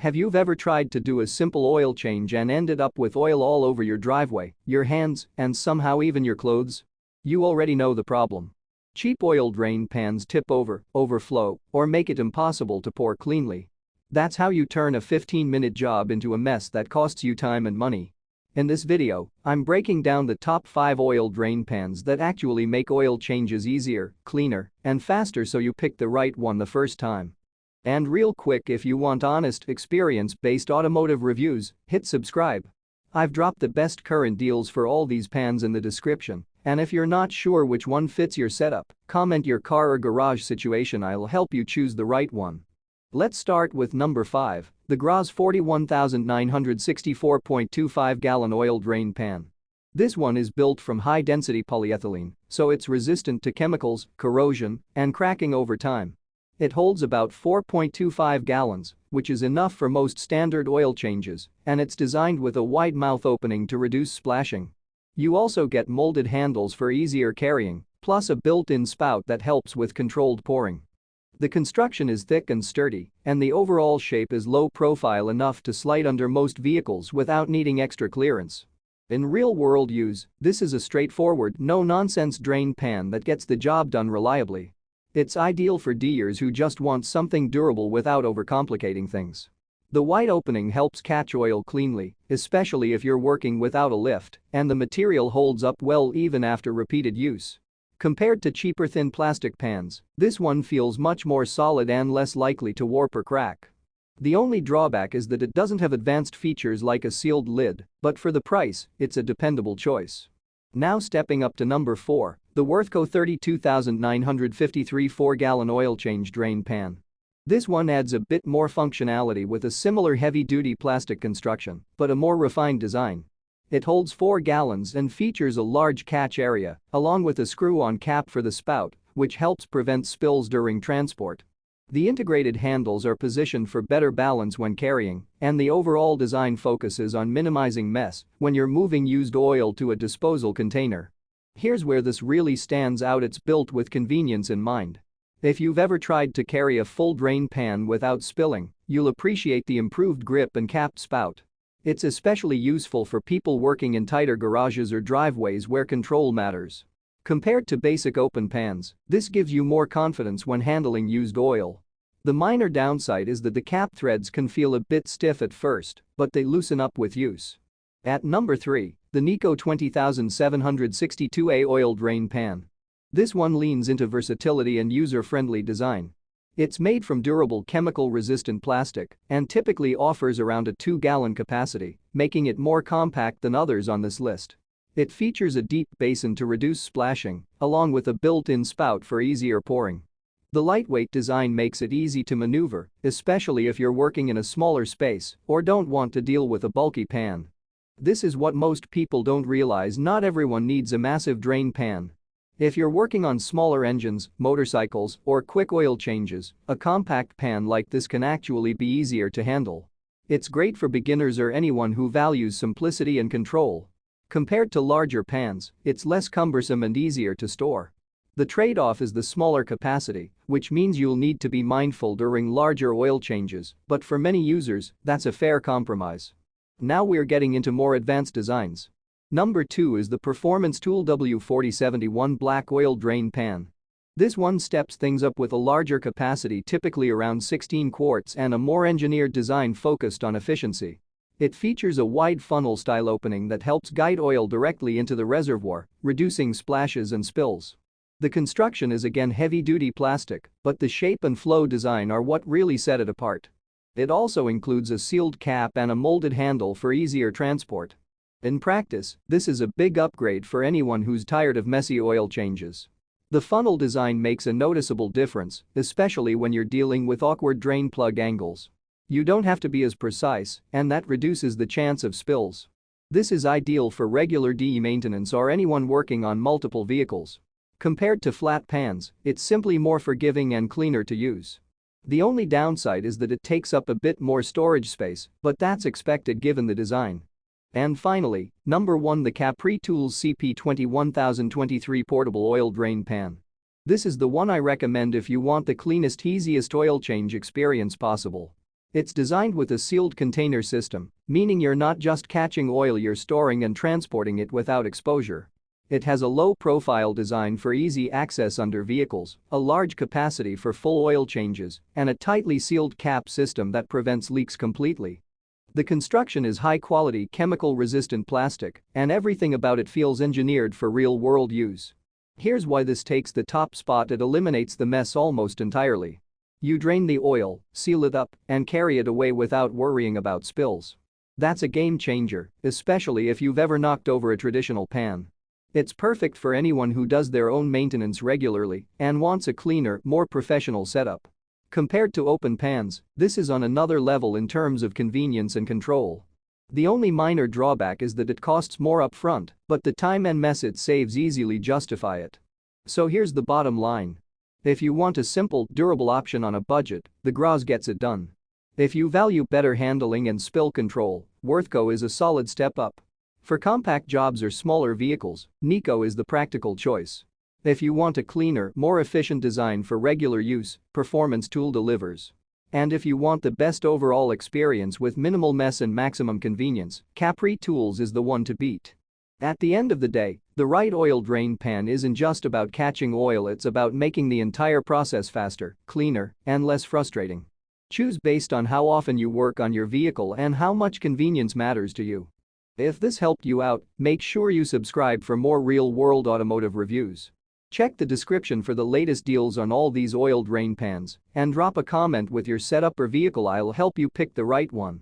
Have you ever tried to do a simple oil change and ended up with oil all over your driveway, your hands, and somehow even your clothes? You already know the problem. Cheap oil drain pans tip over, overflow, or make it impossible to pour cleanly. That's how you turn a 15-minute job into a mess that costs you time and money. In this video, I'm breaking down the top 5 oil drain pans that actually make oil changes easier, cleaner, and faster so you pick the right one the first time. And real quick, if you want honest, experience-based automotive reviews, hit subscribe. I've dropped the best current deals for all these pans in the description, and if you're not sure which one fits your setup, comment your car or garage situation, I'll help you choose the right one. Let's start with number 5, the Graz 41964.25-gallon oil drain pan. This one is built from high-density polyethylene, so it's resistant to chemicals, corrosion, and cracking over time. It holds about 4.25 gallons, which is enough for most standard oil changes, and it's designed with a wide mouth opening to reduce splashing. You also get molded handles for easier carrying, plus a built-in spout that helps with controlled pouring. The construction is thick and sturdy, and the overall shape is low profile enough to slide under most vehicles without needing extra clearance. In real-world use, this is a straightforward, no-nonsense drain pan that gets the job done reliably. It's ideal for DIYers who just want something durable without overcomplicating things. The wide opening helps catch oil cleanly, especially if you're working without a lift, and the material holds up well even after repeated use. Compared to cheaper thin plastic pans, this one feels much more solid and less likely to warp or crack. The only drawback is that it doesn't have advanced features like a sealed lid, but for the price, it's a dependable choice. Now stepping up to number 4, the Worthco 32953 4-gallon oil change drain pan. This one adds a bit more functionality with a similar heavy-duty plastic construction, but a more refined design. It holds 4 gallons and features a large catch area, along with a screw-on cap for the spout, which helps prevent spills during transport. The integrated handles are positioned for better balance when carrying, and the overall design focuses on minimizing mess when you're moving used oil to a disposal container. Here's where this really stands out: it's built with convenience in mind. If you've ever tried to carry a full drain pan without spilling, you'll appreciate the improved grip and capped spout. It's especially useful for people working in tighter garages or driveways where control matters. Compared to basic open pans, this gives you more confidence when handling used oil. The minor downside is that the cap threads can feel a bit stiff at first, but they loosen up with use. At number 3, the Nico 20762A oil drain pan. This one leans into versatility and user-friendly design. It's made from durable chemical-resistant plastic and typically offers around a 2-gallon capacity, making it more compact than others on this list. It features a deep basin to reduce splashing, along with a built-in spout for easier pouring. The lightweight design makes it easy to maneuver, especially if you're working in a smaller space or don't want to deal with a bulky pan. This is what most people don't realize: not everyone needs a massive drain pan. If you're working on smaller engines, motorcycles, or quick oil changes, a compact pan like this can actually be easier to handle. It's great for beginners or anyone who values simplicity and control. Compared to larger pans, it's less cumbersome and easier to store. The trade-off is the smaller capacity, which means you'll need to be mindful during larger oil changes, but for many users, that's a fair compromise. Now we're getting into more advanced designs. Number 2 is the Performance Tool W4071 Black Oil Drain Pan. This one steps things up with a larger capacity, typically around 16 quarts, and a more engineered design focused on efficiency. It features a wide funnel-style opening that helps guide oil directly into the reservoir, reducing splashes and spills. The construction is again heavy-duty plastic, but the shape and flow design are what really set it apart. It also includes a sealed cap and a molded handle for easier transport. In practice, this is a big upgrade for anyone who's tired of messy oil changes. The funnel design makes a noticeable difference, especially when you're dealing with awkward drain plug angles. You don't have to be as precise, and that reduces the chance of spills. This is ideal for regular DE maintenance or anyone working on multiple vehicles. Compared to flat pans, it's simply more forgiving and cleaner to use. The only downside is that it takes up a bit more storage space, but that's expected given the design. And finally, number 1, the Capri Tools CP21023 Portable Oil Drain Pan. This is the one I recommend if you want the cleanest, easiest oil change experience possible. It's designed with a sealed container system, meaning you're not just catching oil, you're storing and transporting it without exposure. It has a low-profile design for easy access under vehicles, a large capacity for full oil changes, and a tightly sealed cap system that prevents leaks completely. The construction is high-quality chemical-resistant plastic, and everything about it feels engineered for real-world use. Here's why this takes the top spot: it eliminates the mess almost entirely. You drain the oil, seal it up, and carry it away without worrying about spills. That's a game changer, especially if you've ever knocked over a traditional pan. It's perfect for anyone who does their own maintenance regularly and wants a cleaner, more professional setup. Compared to open pans, this is on another level in terms of convenience and control. The only minor drawback is that it costs more upfront, but the time and mess it saves easily justify it. So here's the bottom line. If you want a simple, durable option on a budget, the Graz gets it done. If you value better handling and spill control, Worthco is a solid step up. For compact jobs or smaller vehicles, Nico is the practical choice. If you want a cleaner, more efficient design for regular use, Performance Tool delivers. And if you want the best overall experience with minimal mess and maximum convenience, Capri Tools is the one to beat. At the end of the day, the right oil drain pan isn't just about catching oil, it's about making the entire process faster, cleaner, and less frustrating. Choose based on how often you work on your vehicle and how much convenience matters to you. If this helped you out, make sure you subscribe for more real-world automotive reviews. Check the description for the latest deals on all these oil drain pans and drop a comment with your setup or vehicle. I'll help you pick the right one.